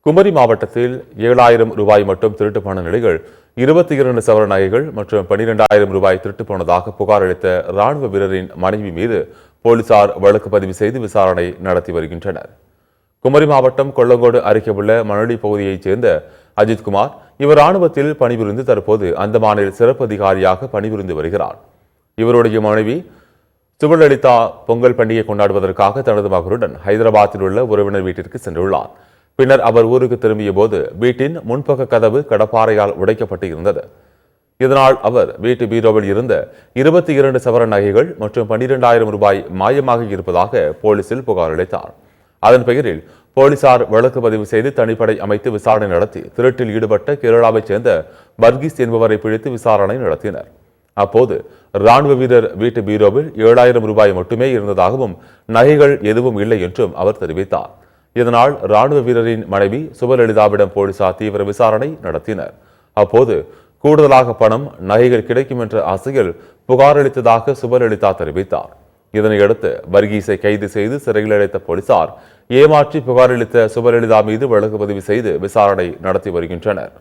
குமரி மாவட்டத்தில் 7,000 ரூபாய் மட்டும் திருட்டு போன நிலையில் 22 சவர நகைகள் மற்றும் 12,000 ரூபாய் திருட்டு போனதாக புகார் அளித்த ராணுவ வீரரின் மனைவி மீது போலீசார் வழக்கு பதிவு செய்து விசாரணை நடத்தி வருகின்றனர். குமரி மாவட்டம் கொல்லங்கோடு அருகே உள்ள மணலி பகுதியைச் சேர்ந்த அஜித்குமார் இவர் ராணுவத்தில் பணிபுரிந்து தற்போது அந்தமானில் சிறப்பு அதிகாரியாக பணிபுரிந்து வருகிறார். இவருடைய மனைவி சுபலலிதா பொங்கல் பண்டிகை கொண்டாடுவதற்காக தனது மகனுடன் ஹைதராபாத்தில் உள்ள உறவினர் வீட்டிற்கு சென்றுள்ளார். பின்னர் அவர் ஊருக்கு திரும்பிய போது வீட்டின் முன்பக்க கதவு கடப்பாறையால் உடைக்கப்பட்டு இருந்தது. இதனால் அவர் வீட்டு பீரோவில் இருந்த 22 சவர நகைகள் மற்றும் 12,000 ரூபாய் மாயமாக இருப்பதாக போலீசில் புகார் அளித்தார். அதன் பெயரில் போலீசார் வழக்கு பதிவு செய்து தனிப்படை அமைத்து விசாரணை நடத்தி திருட்டில் ஈடுபட்ட கேரளாவைச் சேர்ந்த வர்கீஸ் என்பவரை பிடித்து விசாரணை நடத்தினர். அப்போது ராணுவ வீரர் வீட்டு பீரோவில் 7,000 ரூபாய் மட்டுமே இருந்ததாகவும் நகைகள் எதுவும் இல்லை என்றும் அவர் தெரிவித்தார். இதனால் ராணுவ வீரரின் மனைவி சுபலலிதாவிடம் போலீசார் தீவிர விசாரணை நடத்தினர். அப்போது கூடுதலாக பணம் நகைகள் கிடைக்கும் என்ற ஆசையில் புகார் அளித்ததாக சுபலலிதா தெரிவித்தார். இதனையடுத்து வர்கீஸை கைது செய்து சிறையில் அடைத்த போலீசார் ஏமாற்றி புகார் அளித்த சுபலலிதா மீது வழக்கு பதிவு செய்து விசாரணை நடத்தி வருகின்றனர்.